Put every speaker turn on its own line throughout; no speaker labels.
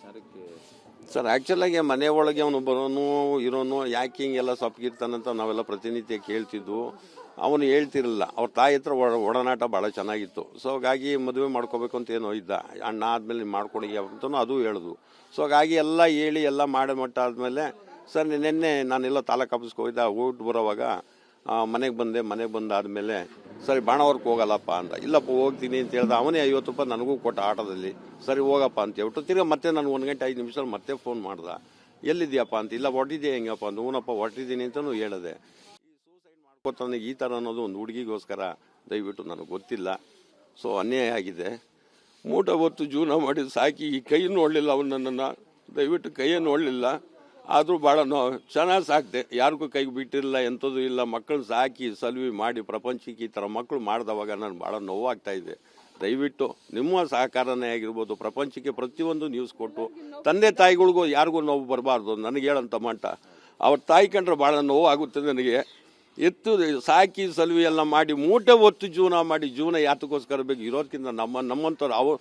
ವಿಚಾರಕ್ಕೆ
ಸರ್ ಆ್ಯಕ್ಚುಲಾಗಿ ಮನೆ ಒಳಗೆ ಅವನು ಬರೋನು ಇರೋನು ಯಾಕೆ ಹಿಂಗೆಲ್ಲ ಸೊಪ್ಪಗಿರ್ತಾನಂತ ನಾವೆಲ್ಲ ಪ್ರತಿನಿತ್ಯ ಕೇಳ್ತಿದ್ವು. ಅವನು ಹೇಳ್ತಿರಲಿಲ್ಲ. ಅವ್ರ ತಾಯಿ ಹತ್ರ ಒಡನಾಟ ಭಾಳ ಚೆನ್ನಾಗಿತ್ತು. ಸೊ ಹಾಗಾಗಿ ಮದುವೆ ಮಾಡ್ಕೋಬೇಕು ಅಂತ ಏನೋ ಇದ್ದ. ಅಣ್ಣ ಆದಮೇಲೆ ಮಾಡ್ಕೊಡಿ ಅಂತಲೂ ಅದು ಹೇಳಿದ್ವು. ಸೊ ಹಾಗಾಗಿ ಎಲ್ಲ ಹೇಳಿ ಎಲ್ಲ ಮಾಡಿ ಮಟ್ಟ ಆದಮೇಲೆ ಸರ್ ನಿನ್ನೆ ನಾನೆಲ್ಲ ತಾಲೂಕು ಆಫೀಸ್ಗೆ ಹೋಗಿದ್ದ. ಹೋಗ್ಬಿಟ್ಟು ಬರೋವಾಗ ಮನೆಗೆ ಬಂದಾದಮೇಲೆ ಸರಿ ಬಾಣವರ್ಕ್ ಹೋಗಲ್ಲಪ್ಪ ಅಂದ. ಇಲ್ಲಪ್ಪ ಹೋಗ್ತೀನಿ ಅಂತ ಹೇಳ್ದ. ಅವನೇ 50 ರೂಪಾಯಿ ನನಗೂ ಕೊಟ್ಟ ಆಟೋದಲ್ಲಿ. ಸರಿ ಹೋಗಪ್ಪ ಅಂತ ಹೇಳ್ಬಿಟ್ಟು ತಿರ್ಗಿ ಮತ್ತೆ ನಾನು 1 ಗಂಟೆ 5 ನಿಮಿಷ ಮತ್ತೆ ಫೋನ್ ಮಾಡ್ದ. ಎಲ್ಲಿದ್ಯಪ್ಪ ಅಂತ. ಇಲ್ಲ ಹೊಟ್ಟಿದ್ಯಾ ಹೆಂಗಪ್ಪ ಅಂತ. ಹೂನಪ್ಪ ಹೊಟ್ಟಿದ್ದೀನಿ ಅಂತಲೂ ಹೇಳಿದೆ. ಈ ಸೂಸೈಡ್ ಮಾಡ್ಕೋತಾನೆ ಈ ಥರ ಅನ್ನೋದು ಒಂದು ಹುಡುಗಿಗೋಸ್ಕರ ದಯವಿಟ್ಟು ನನಗೆ ಗೊತ್ತಿಲ್ಲ. ಸೊ ಅನ್ಯಾಯ ಆಗಿದೆ. ಮೂಟ ಹೊತ್ತು ಜೀವನ ಮಾಡಿ ಸಾಕಿ ಈ ಕೈ ನೋಡಲಿಲ್ಲ ಅವನನ್ನು. ದಯವಿಟ್ಟು ಕೈಯನ್ನು ನೋಡಲಿಲ್ಲ. ಆದರೂ ಭಾಳ ಚೆನ್ನಾಗಿ ಸಾಕ್ದೆ. ಯಾರಿಗೂ ಕೈಗೆ ಬಿಟ್ಟಿರಲಿಲ್ಲ, ಎಂಥದ್ದು ಇಲ್ಲ. ಮಕ್ಕಳು ಸಾಕಿ ಸಲ್ವಿ ಮಾಡಿ ಪ್ರಪಂಚಕ್ಕೆ ಈ ಥರ ಮಕ್ಕಳು ಮಾಡಿದವಾಗ ನಾನು ಭಾಳ ನೋವಾಗ್ತಾ ಇದೆ. ದಯವಿಟ್ಟು ನಿಮ್ಮ ಸಹಕಾರನೇ ಆಗಿರ್ಬೋದು. ಪ್ರಪಂಚಕ್ಕೆ ಪ್ರತಿಯೊಂದು ನ್ಯೂಸ್ ಕೊಟ್ಟು ತಂದೆ ತಾಯಿಗಳಿಗೂ ಯಾರಿಗೂ ನೋವು ಬರಬಾರ್ದು. ನನಗೆ ಹೇಳಂತ ಮಟ್ಟ ಅವ್ರ ತಾಯಿ ಕಂಡ್ರೆ ಭಾಳ ನೋವು ಆಗುತ್ತೆ ನನಗೆ. ಎತ್ತು ಸಾಕಿ ಸಲ್ವಿ ಎಲ್ಲ ಮಾಡಿ ಮೂಟೆ ಹೊತ್ತು ಜೀವನ ಮಾಡಿ ಜೀವನ ಯಾತಕ್ಕೋಸ್ಕರ ಬೇಕು ಇರೋದಕ್ಕಿಂತ ನಮ್ಮಂಥವ್ರು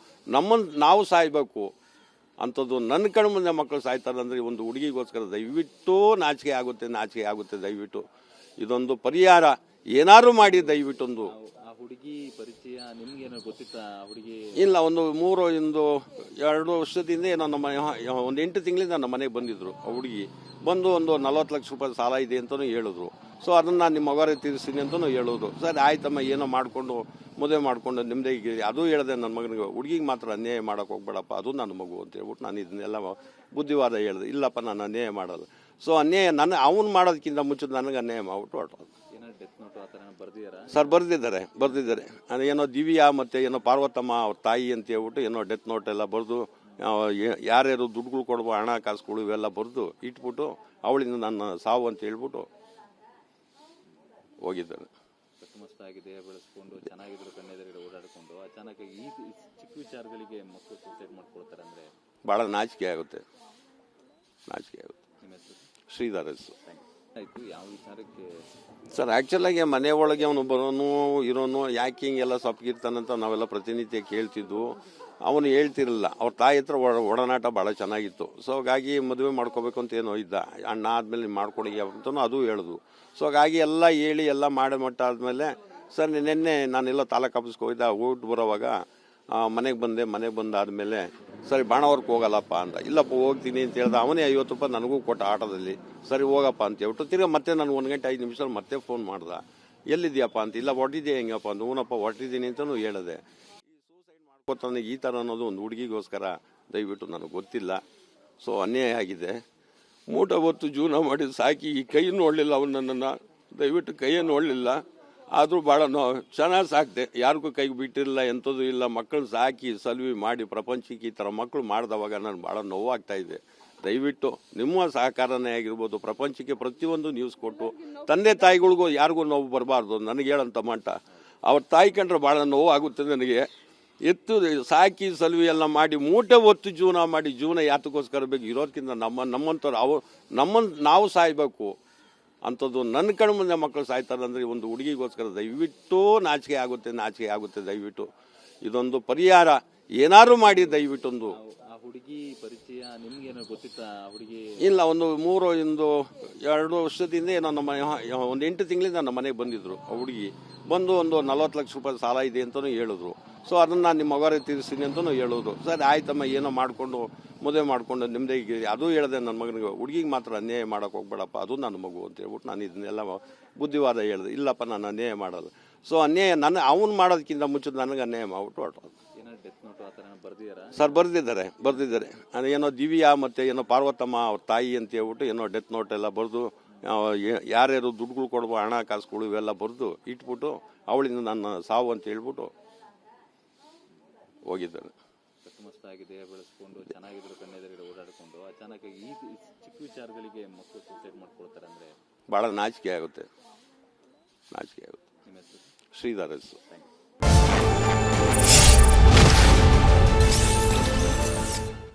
ನಾವು ಸಾಯ್ಬೇಕು ಅಂಥದ್ದು. ನನ್ನ ಕಣ್ಣು ಮುಂದೆ ಮಕ್ಕಳು ಸಾಯ್ತಾರೆ ಅಂದರೆ ಒಂದು ಹುಡುಗಿಗೋಸ್ಕರ ದಯವಿಟ್ಟು ನಾಚಿಕೆ ಆಗುತ್ತೆ. ದಯವಿಟ್ಟು ಇದೊಂದು ಪರಿಹಾರ ಏನಾದ್ರು ಮಾಡಿ ದಯವಿಟ್ಟೊಂದು.
ಹುಡುಗಿ ಪರಿಚಯ ನಿಮ್ಗೇನೋ ಗೊತ್ತಿತ್ತಾ? ಹುಡುಗಿ
ಇಲ್ಲ, ಒಂದು 2 ವರ್ಷದಿಂದ ಏನೋ ಒಂದು 8 ತಿಂಗಳಿಂದ ನಮ್ಮ ಮನೆಗೆ ಬಂದಿದ್ರು. ಆ ಹುಡುಗಿ ಬಂದು ಒಂದು 40 ಲಕ್ಷ ರೂಪಾಯಿ ಸಾಲ ಇದೆ ಅಂತಲೂ ಹೇಳಿದ್ರು. ಸೊ ಅದನ್ನು ನಾನು ನಿಮ್ಮ ಮಗರೇ ತೀರಿಸ್ತೀನಿ ಅಂತಲೂ ಹೇಳಿದ್ರು. ಸರಿ ಆಯ್ತಮ್ಮ ಏನೋ ಮಾಡಿಕೊಂಡು ಮದುವೆ ಮಾಡಿಕೊಂಡು ನಿಮ್ಮದೇ ಅದು ಹೇಳಿದೆ ನನ್ನ ಮಗನಿಗೆ. ಹುಡುಗಿಗೆ ಮಾತ್ರ ಅನ್ಯಾಯ ಮಾಡೋಕೆ ಹೋಗ್ಬೇಡಪ್ಪ, ಅದು ನನ್ನ ಮಗು ಅಂತ ಹೇಳ್ಬಿಟ್ಟು ನಾನು ಇದನ್ನೆಲ್ಲ ಬುದ್ಧಿವಾದ ಹೇಳಿದೆ. ಇಲ್ಲಪ್ಪ ನಾನು ಅನ್ಯಾಯ ಮಾಡೋದು. ಸೊ ಅನ್ಯಾಯ ಅವ್ನು ಮಾಡೋದಕ್ಕಿಂತ ಮುಂಚೆ ನನಗೆ ಅನ್ಯಾಯ ಮಾಡ್ಬಿಟ್ಟು ಹೊರಟೋದು. ಸರ್ ಬರ್ದಿದ್ದಾರೆ. ಏನೋ ದಿವ್ಯಾ ಮತ್ತು ಏನೋ ಪಾರ್ವತಮ್ಮ ಅವ್ರ ತಾಯಿ ಅಂತ ಹೇಳ್ಬಿಟ್ಟು ಏನೋ ಡೆತ್ ನೋಟ್ ಎಲ್ಲ ಬರೆದು ಯಾರ್ಯಾರು ದುಡ್ಡುಗಳು ಕೊಡುವ ಹಣ ಕಾಸುಗಳು ಇವೆಲ್ಲ ಬರೆದು ಇಟ್ಬಿಟ್ಟು ಅವಳಿಂದ ನನ್ನ ಸಾವು ಅಂತ ಹೇಳ್ಬಿಟ್ಟು ಹೋಗಿದ್ದಾರೆ.
ಕಟ್ಟುಮಸ್ತಾಗಿ ಬೆಳೆಸ್ಕೊಂಡು ಚೆನ್ನಾಗಿದ್ರು ಕಣ್ಣೆದುರುಗಡೆ ಓಡಾಡಿಕೊಂಡು ಅಚಾನಕ್ ಈ ಚಿಕ್ಕ ವಿಚಾರಗಳಿಗೆ ಮಕ್ಕಳು ಸೂಸೈಡ್ ಮಾಡ್ಕೊಳ್ತಾರೆ ಅಂದರೆ
ಭಾಳ ನಾಚಿಕೆ ಆಗುತ್ತೆ.
ನಿಮ್ಮ ಹೆಸರು?
ಶ್ರೀಧರ್ ಹೆಸರು.
ಆಯಿತು. ಯಾವ ವಿಚಾರಕ್ಕೆ
ಸರ್ ಆ್ಯಕ್ಚುಲಾಗಿ ಮನೆ ಒಳಗೆ ಅವನು ಬರೋನು ಇರೋನು ಯಾಕೆ ಹಿಂಗೆಲ್ಲ ಸೊಪ್ಪಗಿರ್ತಾನಂತ ನಾವೆಲ್ಲ ಪ್ರತಿನಿತ್ಯ ಕೇಳ್ತಿದ್ವು. ಅವನು ಹೇಳ್ತಿರಲಿಲ್ಲ. ಅವ್ರ ತಾಯಿ ಹತ್ರ ಒಡನಾಟ ಭಾಳ ಚೆನ್ನಾಗಿತ್ತು. ಸೊ ಹಾಗಾಗಿ ಮದುವೆ ಮಾಡ್ಕೋಬೇಕು ಅಂತ ಏನೋ ಇದ್ದ. ಅಣ್ಣ ಆದಮೇಲೆ ಮಾಡ್ಕೊಡಿ ಅಂತಲೂ ಅದು ಹೇಳಿದ್ವು. ಸೊ ಹಾಗಾಗಿ ಎಲ್ಲ ಹೇಳಿ ಎಲ್ಲ ಮಾಡಿ ಮಟ್ಟ ಆದಮೇಲೆ ಸರ್ ನಿನ್ನೆ ನಾನೆಲ್ಲ ತಾಲೂಕು ಆಫೀಸ್ಗೆ ಹೋಗಿದ್ದ. ಹೋಗ್ಬಿಟ್ಟು ಬರೋವಾಗ ಮನೆಗೆ ಬಂದಾದಮೇಲೆ ಸರಿ ಬಾಣವರ್ಕ್ ಹೋಗಲ್ಲಪ್ಪ ಅಂದ. ಇಲ್ಲಪ್ಪ ಹೋಗ್ತೀನಿ ಅಂತ ಹೇಳ್ದ. ಅವನೇ 50 ರೂಪಾಯಿ ನನಗೂ ಕೊಟ್ಟ ಆಟೋದಲ್ಲಿ. ಸರಿ ಹೋಗಪ್ಪ ಅಂತ ಹೇಳ್ಬಿಟ್ಟು ತಿರ್ಗಿ ಮತ್ತೆ ನಾನು 1 ಗಂಟೆ 5 ನಿಮಿಷ ಮತ್ತೆ ಫೋನ್ ಮಾಡ್ದ. ಎಲ್ಲಿದ್ಯಪ್ಪ ಅಂತ. ಇಲ್ಲ ಹೊಟ್ಟಿದ್ಯಾ ಹೆಂಗಪ್ಪ ಅಂತ. ಹೂನಪ್ಪ ಹೊಟ್ಟಿದ್ದೀನಿ ಅಂತಲೂ ಹೇಳಿದೆ. ಈ ಸೂಸೈಡ್ ಮಾಡ್ಕೋತಾನೆ ಈ ಥರ ಅನ್ನೋದು ಒಂದು ಹುಡುಗಿಗೋಸ್ಕರ ದಯವಿಟ್ಟು ನನಗೆ ಗೊತ್ತಿಲ್ಲ. ಸೊ ಅನ್ಯಾಯ ಆಗಿದೆ. ಮೂಟ ಹೊತ್ತು ಜೀವನ ಮಾಡಿ ಸಾಕಿ ಈ ಕೈ ನೋಡಲಿಲ್ಲ ಅವನನ್ನು. ದಯವಿಟ್ಟು ಕೈಯನ್ನು ನೋಡಲಿಲ್ಲ. ಆದರೂ ಭಾಳ ಚೆನ್ನಾಗಿ ಸಾಕ್ದೆ. ಯಾರಿಗೂ ಕೈಗೆ ಬಿಟ್ಟಿರಲಿಲ್ಲ, ಎಂಥದ್ದು ಇಲ್ಲ. ಮಕ್ಕಳು ಸಾಕಿ ಸಲ್ವಿ ಮಾಡಿ ಪ್ರಪಂಚಕ್ಕೆ ಈ ಥರ ಮಕ್ಕಳು ಮಾಡಿದವಾಗ ನಾನು ಭಾಳ ನೋವಾಗ್ತಾ ಇದೆ. ದಯವಿಟ್ಟು ನಿಮ್ಮ ಸಹಕಾರನೇ ಆಗಿರ್ಬೋದು. ಪ್ರಪಂಚಕ್ಕೆ ಪ್ರತಿಯೊಂದು ನ್ಯೂಸ್ ಕೊಟ್ಟು ತಂದೆ ತಾಯಿಗಳಿಗೂ ಯಾರಿಗೂ ನೋವು ಬರಬಾರ್ದು. ನನಗೆ ಹೇಳಂತ ಮಟ್ಟ ಅವ್ರ ತಾಯಿ ಕಂಡ್ರೆ ಭಾಳ ನೋವು ಆಗುತ್ತೆ ನನಗೆ. ಎತ್ತು ಸಾಕಿ ಸಲ್ವಿ ಎಲ್ಲ ಮಾಡಿ ಮೂಟೆ ಹೊತ್ತು ಜೀವನ ಮಾಡಿ ಜೀವನ ಯಾತಕ್ಕೋಸ್ಕರ ಬೇಕು ಇರೋದಕ್ಕಿಂತ ನಮ್ಮಂಥವ್ರು ನಾವು ಸಾಯ್ಬೇಕು ಅಂಥದ್ದು. ನನ್ನ ಕಣ್ಣು ಮುಂದೆ ಮಕ್ಕಳು ಸಾಯ್ತಾರೆ ಅಂದರೆ ಒಂದು ಹುಡುಗಿಗೋಸ್ಕರ ದಯವಿಟ್ಟು ನಾಚಿಕೆ ಆಗುತ್ತೆ. ದಯವಿಟ್ಟು ಇದೊಂದು ಪರಿಹಾರ ಏನಾದ್ರು ಮಾಡಿ ದಯವಿಟ್ಟೊಂದು.
ಹುಡುಗಿ ಪರಿಚಯ ನಿಮ್ಗೇನೋ ಗೊತ್ತಿತ್ತಾ? ಹುಡುಗಿ
ಇಲ್ಲ, ಒಂದು 2 ವರ್ಷದಿಂದ ಏನೋ ಒಂದು 8 ತಿಂಗಳಿಂದ ನಮ್ಮ ಮನೆಗೆ ಬಂದಿದ್ರು. ಆ ಹುಡುಗಿ ಬಂದು ಒಂದು 40 ಲಕ್ಷ ರೂಪಾಯಿ ಸಾಲ ಇದೆ ಅಂತಲೂ ಹೇಳಿದ್ರು. ಸೊ ಅದನ್ನು ನಾನು ನಿಮ್ಮ ಮಗರೇ ತೀರಿಸ್ತೀನಿ ಅಂತಲೂ ಹೇಳಿದ್ರು. ಸರಿ ಆಯ್ತಮ್ಮ ಏನೋ ಮಾಡಿಕೊಂಡು ಮದುವೆ ಮಾಡಿಕೊಂಡು ನಿಮ್ಮದೇ ಅದು ಹೇಳಿದೆ ನನ್ನ ಮಗನಿಗೆ. ಹುಡುಗಿಗೆ ಮಾತ್ರ ಅನ್ಯಾಯ ಮಾಡೋಕೆ ಹೋಗ್ಬೇಡಪ್ಪ, ಅದು ನನ್ನ ಮಗು ಅಂತ ಹೇಳ್ಬಿಟ್ಟು ನಾನು ಇದನ್ನೆಲ್ಲ ಬುದ್ಧಿವಾದ ಹೇಳಿದೆ. ಇಲ್ಲಪ್ಪ ನಾನು ಅನ್ಯಾಯ ಮಾಡೋದು. ಸೊ ಅನ್ಯಾಯ ಅವ್ನು ಮಾಡೋದಕ್ಕಿಂತ ಮುಂಚೆ ನನಗೆ ಅನ್ಯಾಯ ಮಾಡ್ಬಿಟ್ಟು ಹೊರಟೋದು. ಸರ್ ಬರ್ದಿದ್ದಾರೆ. ಏನೋ ದಿವ್ಯಾ ಮತ್ತು ಏನೋ ಪಾರ್ವತಮ್ಮ ಅವ್ರ ತಾಯಿ ಅಂತ ಹೇಳ್ಬಿಟ್ಟು ಏನೋ ಡೆತ್ ನೋಟ್ ಎಲ್ಲ ಬರೆದು ಯಾರ್ಯಾರು ದುಡ್ಡುಗಳು ಕೊಡುವ ಹಣ ಕಾಸುಗಳು ಇವೆಲ್ಲ ಬರೆದು ಇಟ್ಬಿಟ್ಟು ಅವಳಿಂದ ನನ್ನ ಸಾವು ಅಂತ ಹೇಳ್ಬಿಟ್ಟು ಹೋಗಿದ್ದಾನೆ.
ಕಟ್ಟುಮಸ್ತಾಗಿ ಬೆಳೆಸ್ಕೊಂಡು ಚೆನ್ನಾಗಿದ್ರು ಕಣ್ಣೆದುರುಗಡೆ ಓಡಾಡಿಕೊಂಡು ಅಚಾನಕ್ ಈ ಚಿಕ್ಕ ವಿಚಾರಗಳಿಗೆ ಮಕ್ಕಳು ಸೂಸೈಡ್ ಮಾಡ್ಕೊಳ್ತಾರೆ ಅಂದರೆ
ಭಾಳ ನಾಚಿಕೆ ಆಗುತ್ತೆ.
ನಿಮ್ಮ ಹೆಸರು?
ಶ್ರೀಧರ್ ಹೆಸರು.
Thank you.